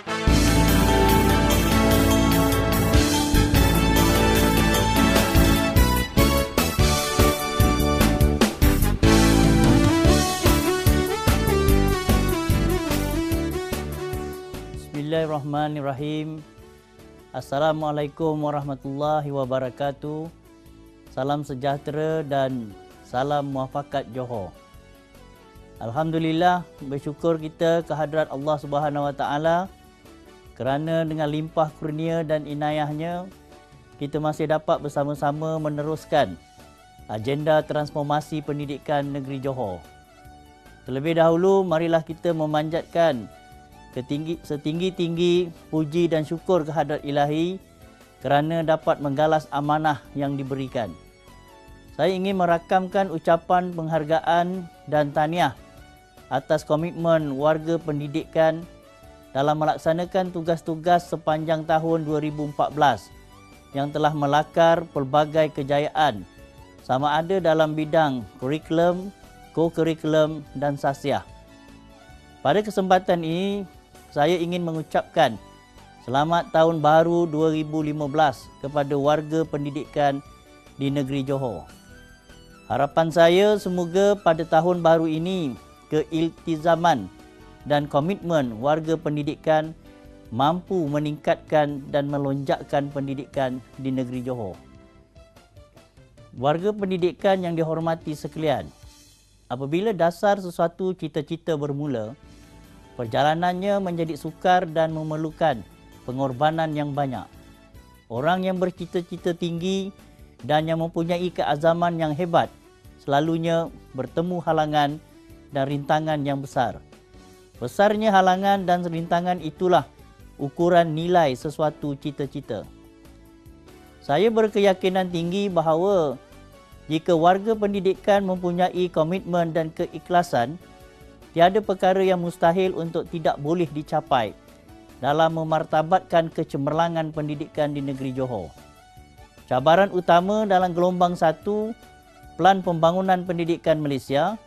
Bismillahirrahmanirrahim. Assalamualaikum warahmatullahi wabarakatuh. Salam sejahtera dan salam muafakat Johor. Alhamdulillah, bersyukur kita kehadrat Allah Subhanahu Wa Taala kerana dengan limpah kurnia dan inayahnya kita masih dapat bersama-sama meneruskan agenda transformasi pendidikan negeri Johor. Terlebih dahulu, marilah kita memanjatkan setinggi-tinggi puji dan syukur kehadrat Ilahi kerana dapat menggalas amanah yang diberikan. Saya ingin merakamkan ucapan penghargaan dan tahniah atas komitmen warga pendidikan dalam melaksanakan tugas-tugas sepanjang tahun 2014 yang telah melakar pelbagai kejayaan sama ada dalam bidang kurikulum, co-kurikulum dan sasiah. Pada kesempatan ini, saya ingin mengucapkan selamat tahun baru 2015 kepada warga pendidikan di negeri Johor. Harapan saya semoga pada tahun baru ini keiltizaman dan komitmen warga pendidikan mampu meningkatkan dan melonjakkan pendidikan di negeri Johor. Warga pendidikan yang dihormati sekalian, apabila dasar sesuatu cita-cita bermula, perjalanannya menjadi sukar dan memerlukan pengorbanan yang banyak. Orang yang bercita-cita tinggi dan yang mempunyai keazaman yang hebat selalunya bertemu halangan dan rintangan yang besar. Besarnya halangan dan rintangan itulah ukuran nilai sesuatu cita-cita. Saya berkeyakinan tinggi bahawa jika warga pendidikan mempunyai komitmen dan keikhlasan, tiada perkara yang mustahil untuk tidak boleh dicapai dalam memartabatkan kecemerlangan pendidikan di negeri Johor. Cabaran utama dalam gelombang 1 Plan Pembangunan Pendidikan Malaysia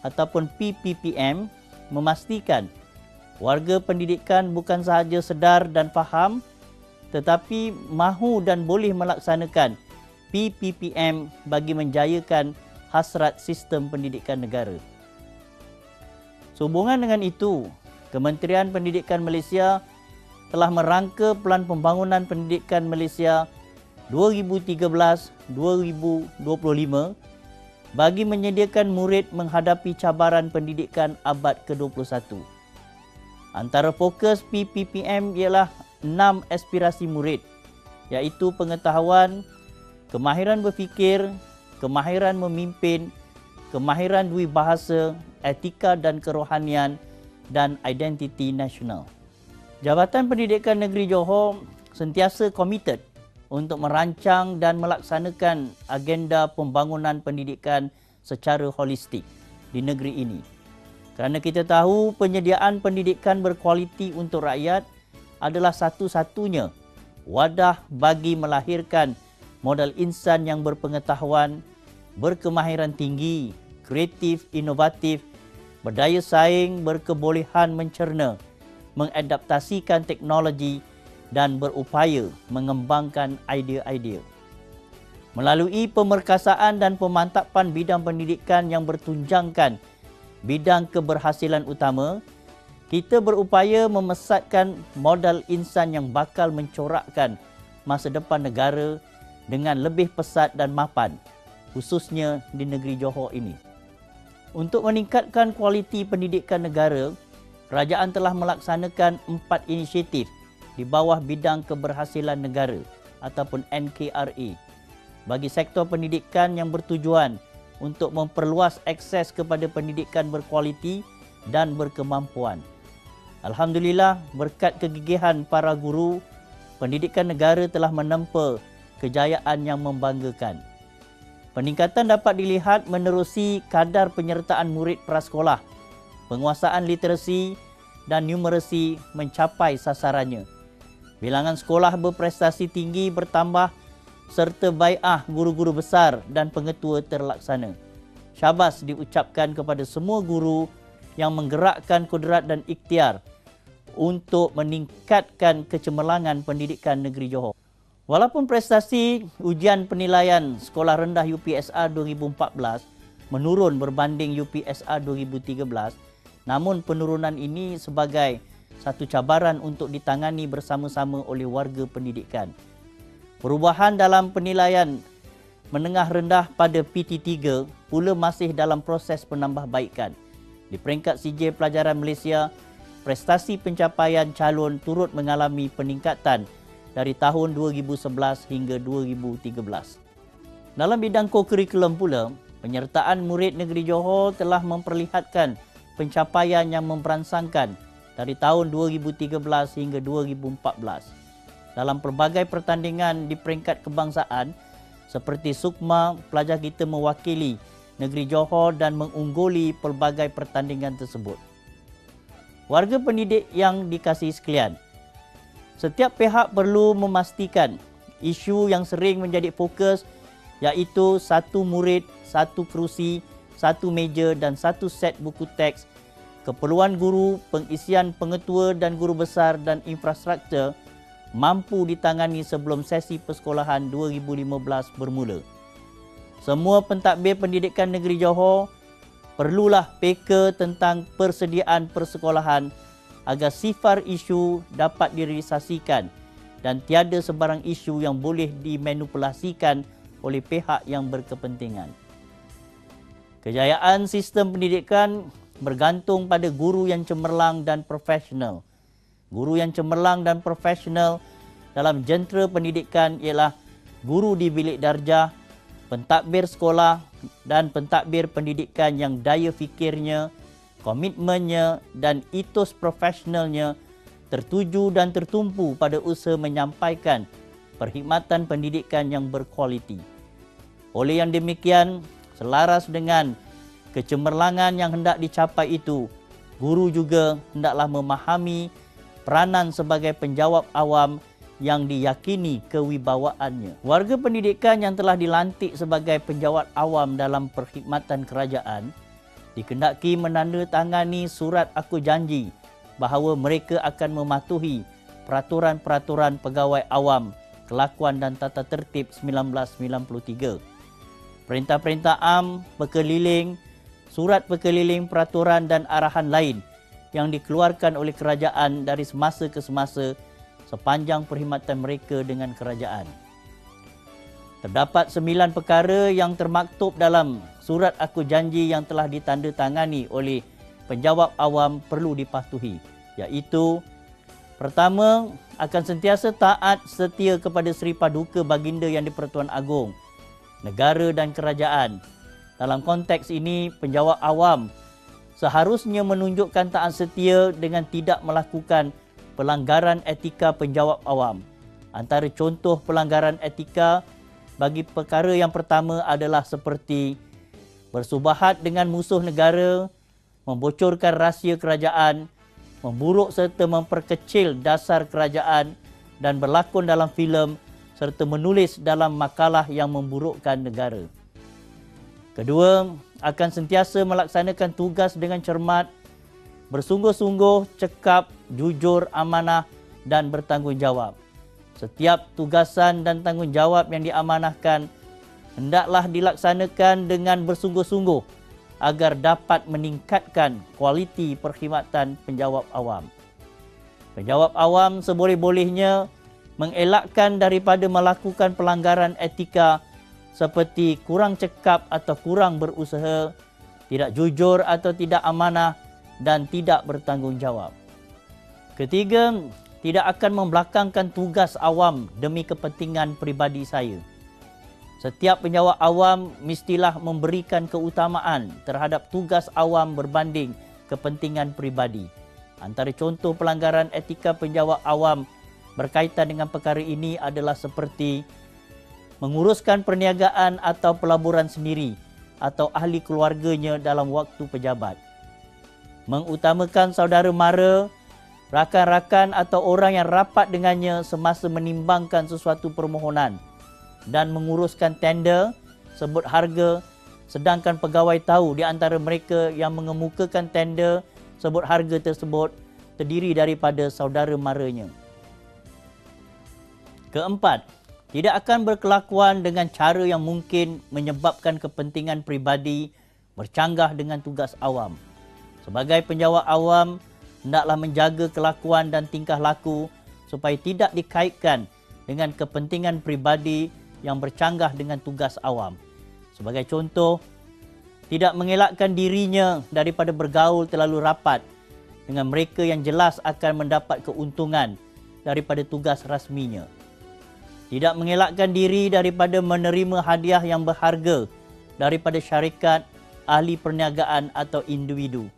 ataupun PPPM memastikan warga pendidikan bukan sahaja sedar dan faham tetapi mahu dan boleh melaksanakan PPPM bagi menjayakan hasrat sistem pendidikan negara. Sehubungan dengan itu, Kementerian Pendidikan Malaysia telah merangka Pelan Pembangunan Pendidikan Malaysia 2013-2025 bagi menyediakan murid menghadapi cabaran pendidikan abad ke-21. Antara fokus PPPM ialah 6 aspirasi murid, iaitu pengetahuan, kemahiran berfikir, kemahiran memimpin, kemahiran dui bahasa, etika dan kerohanian, dan identiti nasional. Jabatan Pendidikan Negeri Johor sentiasa komited untuk merancang dan melaksanakan agenda pembangunan pendidikan secara holistik di negeri ini. Kerana kita tahu penyediaan pendidikan berkualiti untuk rakyat adalah satu-satunya wadah bagi melahirkan modal insan yang berpengetahuan, berkemahiran tinggi, kreatif, inovatif, berdaya saing, berkebolehan mencerna, mengadaptasikan teknologi dan berupaya mengembangkan idea-idea. Melalui pemerkasaan dan pemantapan bidang pendidikan yang bertunjangkan bidang keberhasilan utama, kita berupaya memesatkan modal insan yang bakal mencorakkan masa depan negara dengan lebih pesat dan mapan, khususnya di negeri Johor ini. Untuk meningkatkan kualiti pendidikan negara, kerajaan telah melaksanakan 4 inisiatif di bawah bidang keberhasilan negara ataupun NKRA bagi sektor pendidikan yang bertujuan untuk memperluas akses kepada pendidikan berkualiti dan berkemampuan. Alhamdulillah, berkat kegigihan para guru, pendidikan negara telah menempa kejayaan yang membanggakan. Peningkatan dapat dilihat menerusi kadar penyertaan murid prasekolah, penguasaan literasi dan numerasi mencapai sasarannya. Bilangan sekolah berprestasi tinggi bertambah serta bai'ah guru-guru besar dan pengetua terlaksana. Syabas diucapkan kepada semua guru yang menggerakkan kudrat dan ikhtiar untuk meningkatkan kecemerlangan pendidikan negeri Johor. Walaupun prestasi ujian penilaian sekolah rendah UPSR 2014 menurun berbanding UPSR 2013, namun penurunan ini sebagai satu cabaran untuk ditangani bersama-sama oleh warga pendidikan. Perubahan dalam penilaian menengah rendah pada PT3 pula masih dalam proses penambahbaikan. Di peringkat CJ Pelajaran Malaysia, prestasi pencapaian calon turut mengalami peningkatan dari tahun 2011 hingga 2013. Dalam bidang co-curriculum pula, penyertaan murid negeri Johor telah memperlihatkan pencapaian yang memperansangkan dari tahun 2013 hingga 2014. Dalam pelbagai pertandingan di peringkat kebangsaan seperti Sukma, pelajar kita mewakili negeri Johor dan mengungguli pelbagai pertandingan tersebut. Warga pendidik yang dikasihi sekalian, setiap pihak perlu memastikan isu yang sering menjadi fokus iaitu satu murid, satu kerusi, satu meja dan satu set buku teks, keperluan guru, pengisian pengetua dan guru besar dan infrastruktur mampu ditangani sebelum sesi persekolahan 2015 bermula. Semua pentadbir pendidikan negeri Johor perlulah peka tentang persediaan persekolahan agar sifar isu dapat direalisasikan dan tiada sebarang isu yang boleh dimanipulasikan oleh pihak yang berkepentingan. Kejayaan sistem pendidikan bergantung pada guru yang cemerlang dan profesional. Guru yang cemerlang dan profesional dalam jentera pendidikan ialah guru di bilik darjah, pentadbir sekolah dan pentadbir pendidikan yang daya fikirnya, komitmennya dan etos profesionalnya tertuju dan tertumpu pada usaha menyampaikan perkhidmatan pendidikan yang berkualiti. Oleh yang demikian, selaras dengan kecemerlangan yang hendak dicapai itu, guru juga hendaklah memahami peranan sebagai penjawab awam yang diyakini kewibawaannya. Warga pendidikan yang telah dilantik sebagai penjawat awam dalam perkhidmatan kerajaan dikendaki menandatangani surat aku janji bahawa mereka akan mematuhi peraturan-peraturan pegawai awam, kelakuan dan tata tertib 1993. Perintah-perintah am, perkeliling, surat perkeliling, peraturan dan arahan lain yang dikeluarkan oleh kerajaan dari semasa ke semasa sepanjang perkhidmatan mereka dengan kerajaan. Terdapat 9 perkara yang termaktub dalam surat aku janji yang telah ditandatangani oleh penjawab awam perlu dipatuhi, iaitu pertama, akan sentiasa taat setia kepada Seri Paduka Baginda Yang di-Pertuan Agong, negara dan kerajaan. Dalam konteks ini, penjawab awam seharusnya menunjukkan taat setia dengan tidak melakukan pelanggaran etika penjawab awam. Antara contoh pelanggaran etika bagi perkara yang pertama adalah seperti bersubahat dengan musuh negara, membocorkan rahsia kerajaan, memburuk serta memperkecil dasar kerajaan dan berlakon dalam filem serta menulis dalam makalah yang memburukkan negara. Kedua, akan sentiasa melaksanakan tugas dengan cermat, bersungguh-sungguh, cekap, jujur, amanah dan bertanggungjawab. Setiap tugasan dan tanggungjawab yang diamanahkan hendaklah dilaksanakan dengan bersungguh-sungguh agar dapat meningkatkan kualiti perkhidmatan penjawab awam. Penjawab awam seboleh-bolehnya mengelakkan daripada melakukan pelanggaran etika seperti kurang cekap atau kurang berusaha, tidak jujur atau tidak amanah dan tidak bertanggungjawab. Ketiga, tidak akan membelakangkan tugas awam demi kepentingan peribadi saya. Setiap penjawab awam mestilah memberikan keutamaan terhadap tugas awam berbanding kepentingan peribadi. Antara contoh pelanggaran etika penjawab awam berkaitan dengan perkara ini adalah seperti menguruskan perniagaan atau pelaburan sendiri atau ahli keluarganya dalam waktu pejabat, mengutamakan saudara mara, rakan-rakan atau orang yang rapat dengannya semasa menimbangkan sesuatu permohonan, dan menguruskan tender, sebut harga, sedangkan pegawai tahu di antara mereka yang mengemukakan tender, sebut harga tersebut terdiri daripada saudara maranya. Keempat, tidak akan berkelakuan dengan cara yang mungkin menyebabkan kepentingan peribadi bercanggah dengan tugas awam. Sebagai penjawat awam, hendaklah menjaga kelakuan dan tingkah laku supaya tidak dikaitkan dengan kepentingan peribadi yang bercanggah dengan tugas awam. Sebagai contoh, tidak mengelakkan dirinya daripada bergaul terlalu rapat dengan mereka yang jelas akan mendapat keuntungan daripada tugas rasminya. Tidak mengelakkan diri daripada menerima hadiah yang berharga daripada syarikat, ahli perniagaan atau individu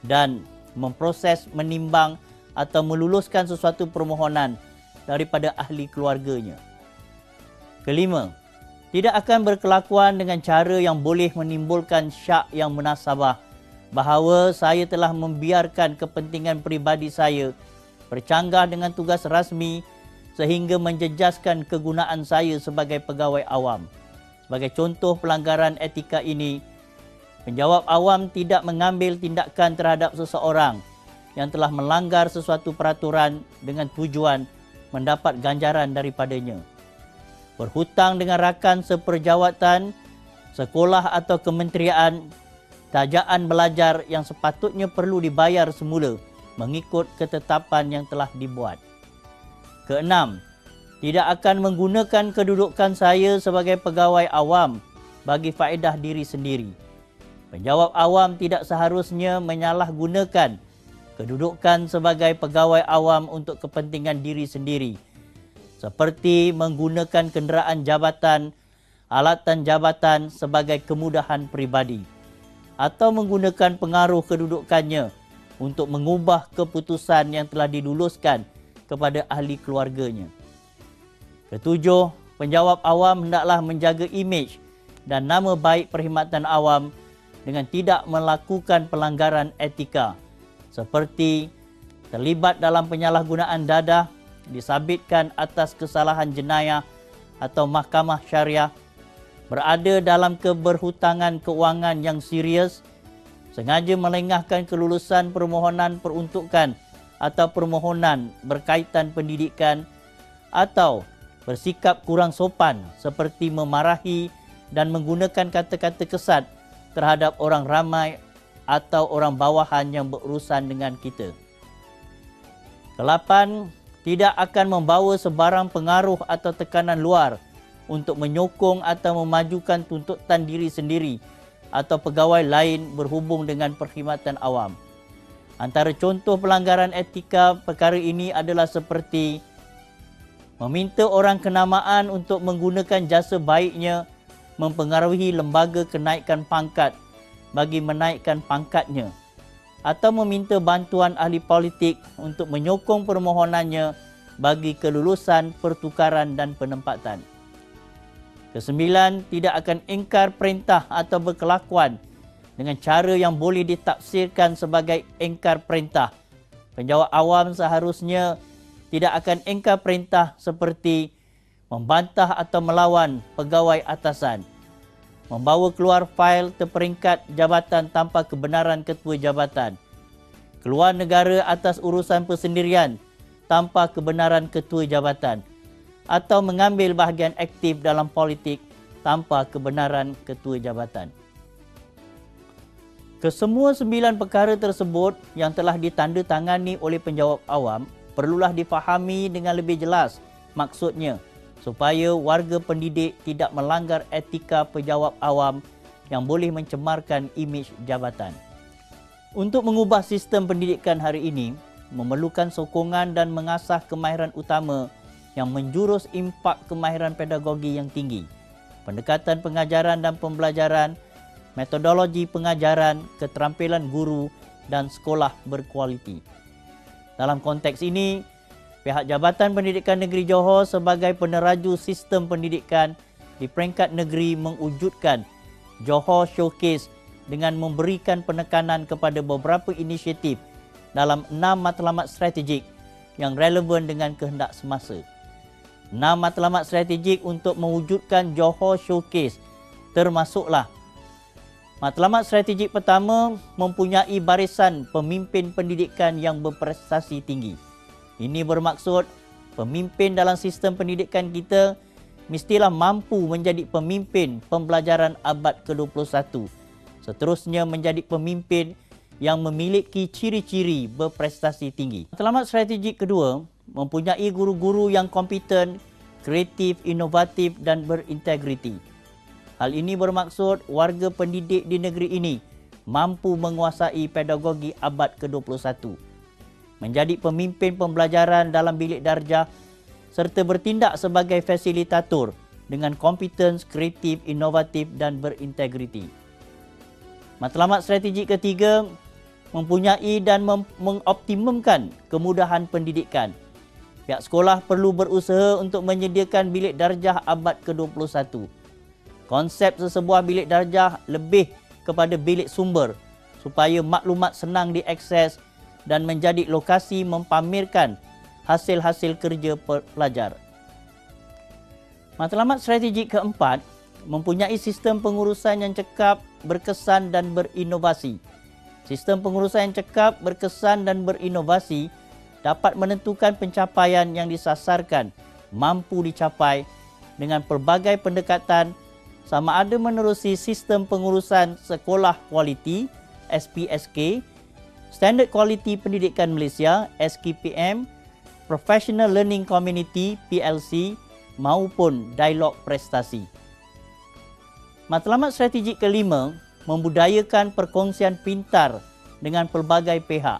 dan memproses, menimbang atau meluluskan sesuatu permohonan daripada ahli keluarganya. Kelima, tidak akan berkelakuan dengan cara yang boleh menimbulkan syak yang munasabah bahawa saya telah membiarkan kepentingan peribadi saya bercanggah dengan tugas rasmi sehingga menjejaskan kegunaan saya sebagai pegawai awam. Sebagai contoh pelanggaran etika ini, penjawab awam tidak mengambil tindakan terhadap seseorang yang telah melanggar sesuatu peraturan dengan tujuan mendapat ganjaran daripadanya. Berhutang dengan rakan seperjawatan, sekolah atau kementerian, tajaan belajar yang sepatutnya perlu dibayar semula mengikut ketetapan yang telah dibuat. Keenam, tidak akan menggunakan kedudukan saya sebagai pegawai awam bagi faedah diri sendiri. Penjawab awam tidak seharusnya menyalahgunakan kedudukan sebagai pegawai awam untuk kepentingan diri sendiri, seperti menggunakan kenderaan jabatan, alatan jabatan sebagai kemudahan peribadi, atau menggunakan pengaruh kedudukannya untuk mengubah keputusan yang telah diluluskan kepada ahli keluarganya. Ketujuh, penjawab awam hendaklah menjaga imej dan nama baik perkhidmatan awam dengan tidak melakukan pelanggaran etika seperti terlibat dalam penyalahgunaan dadah, disabitkan atas kesalahan jenayah atau mahkamah syariah, berada dalam keberhutangan keuangan yang serius, sengaja melengahkan kelulusan permohonan peruntukan atau permohonan berkaitan pendidikan, atau bersikap kurang sopan seperti memarahi dan menggunakan kata-kata kesat terhadap orang ramai atau orang bawahan yang berurusan dengan kita. Kelapan, tidak akan membawa sebarang pengaruh atau tekanan luar untuk menyokong atau memajukan tuntutan diri sendiri atau pegawai lain berhubung dengan perkhidmatan awam. Antara contoh pelanggaran etika perkara ini adalah seperti meminta orang kenamaan untuk menggunakan jasa baiknya mempengaruhi lembaga kenaikan pangkat bagi menaikkan pangkatnya, atau meminta bantuan ahli politik untuk menyokong permohonannya bagi kelulusan pertukaran dan penempatan. Kesembilan, tidak akan ingkar perintah atau berkelakuan dengan cara yang boleh ditafsirkan sebagai ingkar perintah. Penjawat awam seharusnya tidak akan ingkar perintah seperti membantah atau melawan pegawai atasan, membawa keluar fail terperingkat jabatan tanpa kebenaran ketua jabatan, keluar negara atas urusan persendirian tanpa kebenaran ketua jabatan, atau mengambil bahagian aktif dalam politik tanpa kebenaran ketua jabatan. Kesemua 9 perkara tersebut yang telah ditandatangani oleh penjawab awam perlulah difahami dengan lebih jelas maksudnya supaya warga pendidik tidak melanggar etika penjawab awam yang boleh mencemarkan imej jabatan. Untuk mengubah sistem pendidikan hari ini, memerlukan sokongan dan mengasah kemahiran utama yang menjurus impak kemahiran pedagogi yang tinggi, pendekatan pengajaran dan pembelajaran, metodologi pengajaran, keterampilan guru dan sekolah berkualiti. Dalam konteks ini, pihak Jabatan Pendidikan Negeri Johor sebagai peneraju sistem pendidikan di peringkat negeri mewujudkan Johor Showcase dengan memberikan penekanan kepada beberapa inisiatif dalam 6 matlamat strategik yang relevan dengan kehendak semasa. 6 matlamat strategik untuk mewujudkan Johor Showcase termasuklah Matlamat strategik pertama mempunyai barisan pemimpin pendidikan yang berprestasi tinggi. Ini bermaksud pemimpin dalam sistem pendidikan kita mestilah mampu menjadi pemimpin pembelajaran abad ke-21. Seterusnya menjadi pemimpin yang memiliki ciri-ciri berprestasi tinggi. Matlamat strategik kedua mempunyai guru-guru yang kompeten, kreatif, inovatif dan berintegriti. Hal ini bermaksud warga pendidik di negeri ini mampu menguasai pedagogi abad ke-21, menjadi pemimpin pembelajaran dalam bilik darjah serta bertindak sebagai fasilitator dengan kompetens, kreatif, inovatif dan berintegriti. Matlamat strategik ketiga mempunyai dan mengoptimumkan kemudahan pendidikan. Pihak sekolah perlu berusaha untuk menyediakan bilik darjah abad ke-21. Konsep sesebuah bilik darjah lebih kepada bilik sumber supaya maklumat senang diakses dan menjadi lokasi mempamerkan hasil-hasil kerja pelajar. Matlamat strategik keempat mempunyai sistem pengurusan yang cekap, berkesan dan berinovasi. Sistem pengurusan yang cekap, berkesan dan berinovasi dapat menentukan pencapaian yang disasarkan mampu dicapai dengan pelbagai pendekatan sama ada menerusi sistem pengurusan sekolah kualiti SPSK, Standard Kualiti Pendidikan Malaysia SKPM, Professional Learning Community PLC maupun dialog prestasi. Matlamat strategik kelima membudayakan perkongsian pintar dengan pelbagai pihak.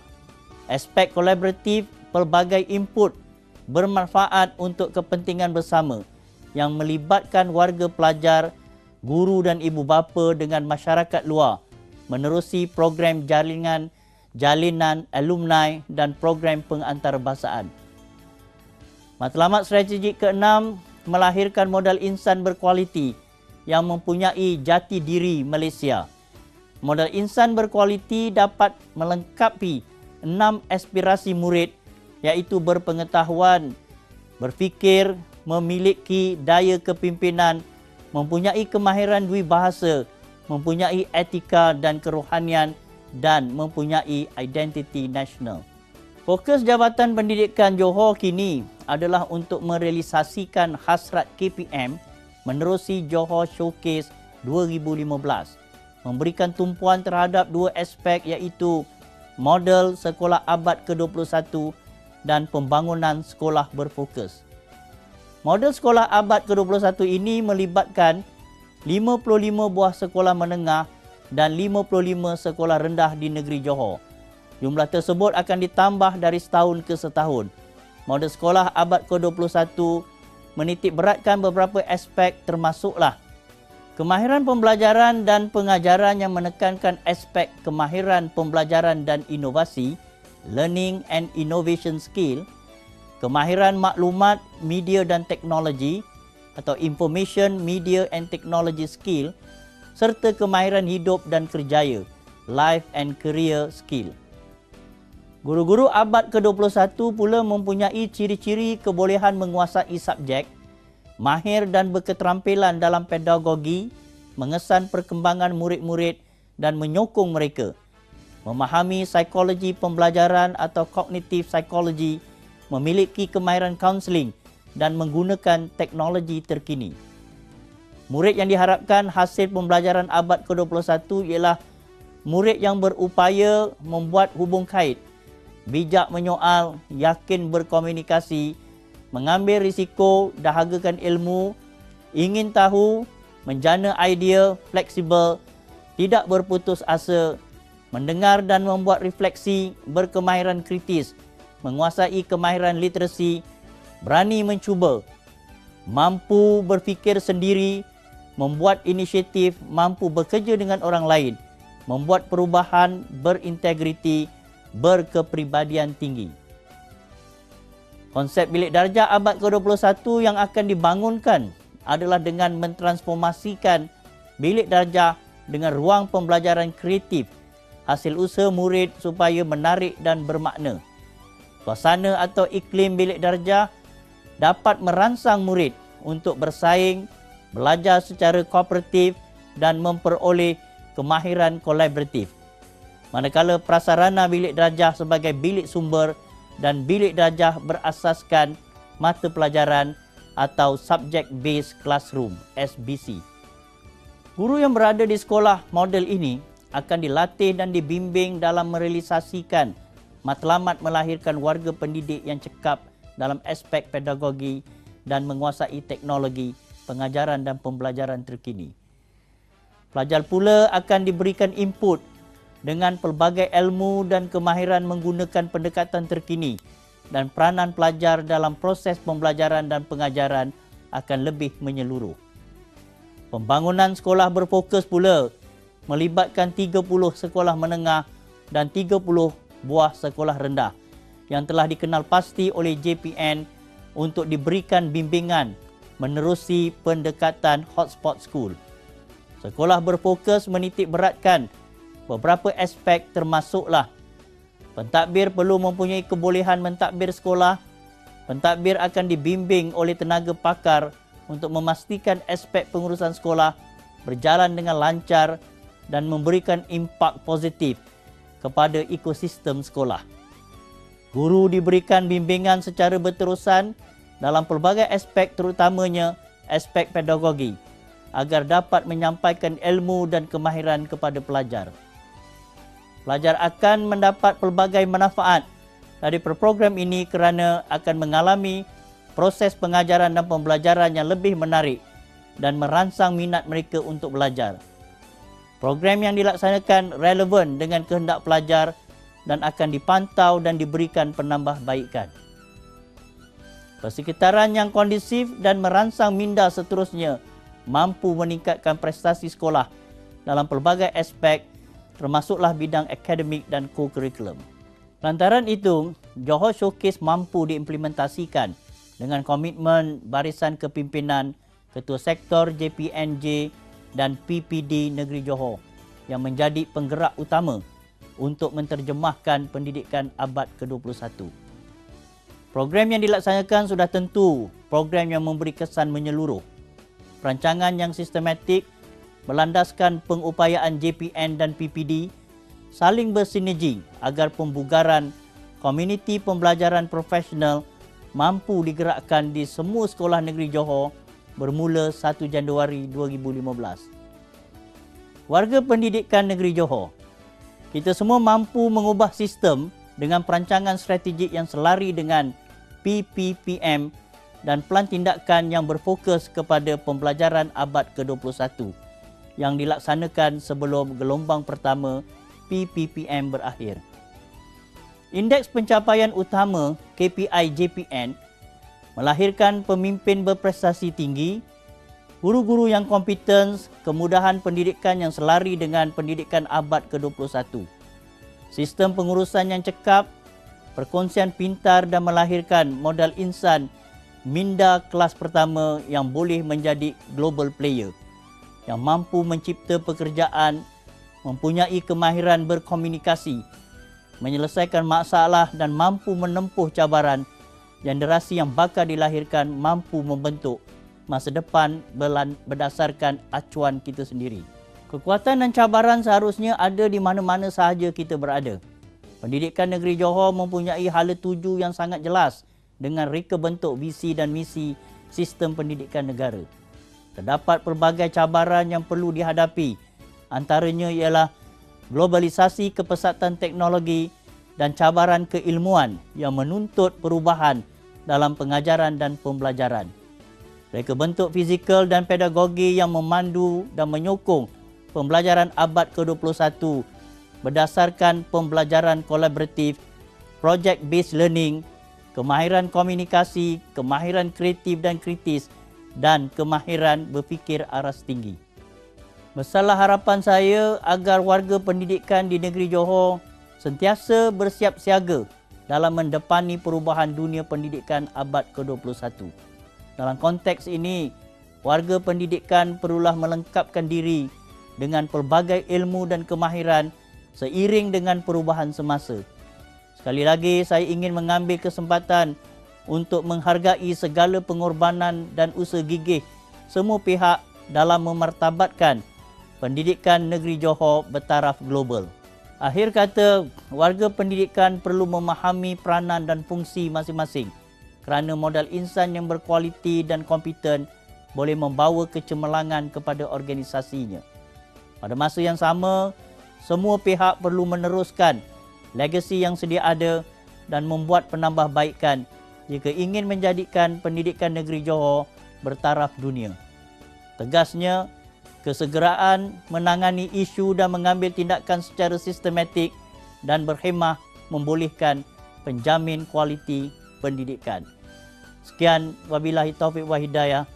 Aspek kolaboratif, pelbagai input bermanfaat untuk kepentingan bersama yang melibatkan warga pelajar, guru dan ibu bapa dengan masyarakat luar menerusi program jalinan alumni dan program pengantarabahasaan. Matlamat strategik keenam melahirkan modal insan berkualiti yang mempunyai jati diri Malaysia. Modal insan berkualiti dapat melengkapi 6 aspirasi murid iaitu berpengetahuan, berfikir, memiliki daya kepimpinan, mempunyai kemahiran dui bahasa, mempunyai etika dan kerohanian dan mempunyai identiti nasional. Fokus Jabatan Pendidikan Johor kini adalah untuk merealisasikan hasrat KPM menerusi Johor Showcase 2015, memberikan tumpuan terhadap dua aspek iaitu model sekolah abad ke-21 dan pembangunan sekolah berfokus. Model sekolah abad ke-21 ini melibatkan 55 buah sekolah menengah dan 55 sekolah rendah di negeri Johor. Jumlah tersebut akan ditambah dari setahun ke setahun. Model sekolah abad ke-21 menitik beratkan beberapa aspek termasuklah kemahiran pembelajaran dan pengajaran yang menekankan aspek kemahiran pembelajaran dan inovasi, learning and innovation skill, kemahiran maklumat, media dan teknologi atau information, media and technology skill, serta kemahiran hidup dan kerjaya, life and career skill. Guru-guru abad ke-21 pula mempunyai ciri-ciri kebolehan menguasai subjek, mahir dan berketerampilan dalam pedagogi, mengesan perkembangan murid-murid dan menyokong mereka, memahami psikologi pembelajaran atau kognitif psikologi, memiliki kemahiran kaunseling dan menggunakan teknologi terkini. Murid yang diharapkan hasil pembelajaran abad ke-21 ialah murid yang berupaya membuat hubung kait, bijak menyoal, yakin berkomunikasi, mengambil risiko, dahagakan ilmu, ingin tahu, menjana idea, fleksibel, tidak berputus asa, mendengar dan membuat refleksi, berkemahiran kritis, menguasai kemahiran literasi, berani mencuba, mampu berfikir sendiri, membuat inisiatif, mampu bekerja dengan orang lain, membuat perubahan, berintegriti, berkepribadian tinggi. Konsep bilik darjah abad ke-21 yang akan dibangunkan adalah dengan mentransformasikan bilik darjah dengan ruang pembelajaran kreatif, hasil usaha murid supaya menarik dan bermakna. Suasana atau iklim bilik darjah dapat merangsang murid untuk bersaing, belajar secara kooperatif dan memperoleh kemahiran kolaboratif. Manakala prasarana bilik darjah sebagai bilik sumber dan bilik darjah berasaskan mata pelajaran atau Subject Based Classroom (SBC). Guru yang berada di sekolah model ini akan dilatih dan dibimbing dalam merealisasikan matlamat melahirkan warga pendidik yang cekap dalam aspek pedagogi dan menguasai teknologi pengajaran dan pembelajaran terkini. Pelajar pula akan diberikan input dengan pelbagai ilmu dan kemahiran menggunakan pendekatan terkini, dan peranan pelajar dalam proses pembelajaran dan pengajaran akan lebih menyeluruh. Pembangunan sekolah berfokus pula melibatkan 30 sekolah menengah dan 30 buah sekolah rendah yang telah dikenal pasti oleh JPN untuk diberikan bimbingan menerusi pendekatan hotspot school. Sekolah berfokus menitik beratkan beberapa aspek termasuklah pentadbir perlu mempunyai kebolehan mentadbir sekolah. Pentadbir akan dibimbing oleh tenaga pakar untuk memastikan aspek pengurusan sekolah berjalan dengan lancar dan memberikan impak positif kepada ekosistem sekolah. Guru diberikan bimbingan secara berterusan dalam pelbagai aspek, terutamanya aspek pedagogi, agar dapat menyampaikan ilmu dan kemahiran kepada pelajar. Pelajar akan mendapat pelbagai manfaat dari program ini kerana akan mengalami proses pengajaran dan pembelajaran yang lebih menarik dan merangsang minat mereka untuk belajar. Program yang dilaksanakan relevan dengan kehendak pelajar dan akan dipantau dan diberikan penambahbaikan. Persekitaran yang kondusif dan merangsang minda seterusnya mampu meningkatkan prestasi sekolah dalam pelbagai aspek, termasuklah bidang akademik dan co-curriculum. Lantaran itu, Johor Showcase mampu diimplementasikan dengan komitmen barisan kepimpinan Ketua Sektor JPNJ dan PPD Negeri Johor yang menjadi penggerak utama untuk menterjemahkan pendidikan abad ke-21. Program yang dilaksanakan sudah tentu program yang memberi kesan menyeluruh. Perancangan yang sistematik berlandaskan pengupayaan JPN dan PPD saling bersinergi agar pembugaran komuniti pembelajaran profesional mampu digerakkan di semua sekolah negeri Johor bermula 1 Januari 2015. Warga pendidikan negeri Johor, kita semua mampu mengubah sistem dengan perancangan strategik yang selari dengan PPPM dan pelan tindakan yang berfokus kepada pembelajaran abad ke-21 yang dilaksanakan sebelum gelombang pertama PPPM berakhir. Indeks pencapaian utama KPI JPN melahirkan pemimpin berprestasi tinggi, guru-guru yang kompeten, kemudahan pendidikan yang selari dengan pendidikan abad ke-21, sistem pengurusan yang cekap, perkongsian pintar dan melahirkan modal insan minda kelas pertama yang boleh menjadi global player, yang mampu mencipta pekerjaan, mempunyai kemahiran berkomunikasi, menyelesaikan masalah dan mampu menempuh cabaran. Generasi yang bakal dilahirkan mampu membentuk masa depan berdasarkan acuan kita sendiri. Kekuatan dan cabaran seharusnya ada di mana-mana sahaja kita berada. Pendidikan negeri Johor mempunyai hala tuju yang sangat jelas dengan reka bentuk visi dan misi sistem pendidikan negara. Terdapat pelbagai cabaran yang perlu dihadapi. Antaranya ialah globalisasi kepesatan teknologi dan cabaran keilmuan yang menuntut perubahan dalam pengajaran dan pembelajaran. Reka bentuk fizikal dan pedagogi yang memandu dan menyokong pembelajaran abad ke-21 berdasarkan pembelajaran kolaboratif, project-based learning, kemahiran komunikasi, kemahiran kreatif dan kritis, dan kemahiran berfikir aras tinggi. Besarlah harapan saya agar warga pendidikan di negeri Johor sentiasa bersiap siaga dalam mendepani perubahan dunia pendidikan abad ke-21. Dalam konteks ini, warga pendidikan perlulah melengkapkan diri dengan pelbagai ilmu dan kemahiran seiring dengan perubahan semasa. Sekali lagi, saya ingin mengambil kesempatan untuk menghargai segala pengorbanan dan usaha gigih semua pihak dalam memartabatkan pendidikan negeri Johor bertaraf global. Akhir kata, warga pendidikan perlu memahami peranan dan fungsi masing-masing kerana modal insan yang berkualiti dan kompeten boleh membawa kecemerlangan kepada organisasinya. Pada masa yang sama, semua pihak perlu meneruskan legasi yang sedia ada dan membuat penambahbaikan jika ingin menjadikan pendidikan negeri Johor bertaraf dunia. Tegasnya, kesegeraan menangani isu dan mengambil tindakan secara sistematik dan berhemah membolehkan penjamin kualiti pendidikan. Sekian, wabillahi taufiq wa hidayah.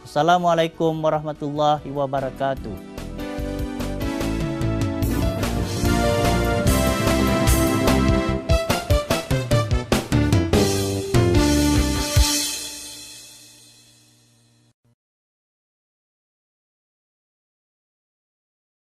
Assalamualaikum warahmatullahi wabarakatuh.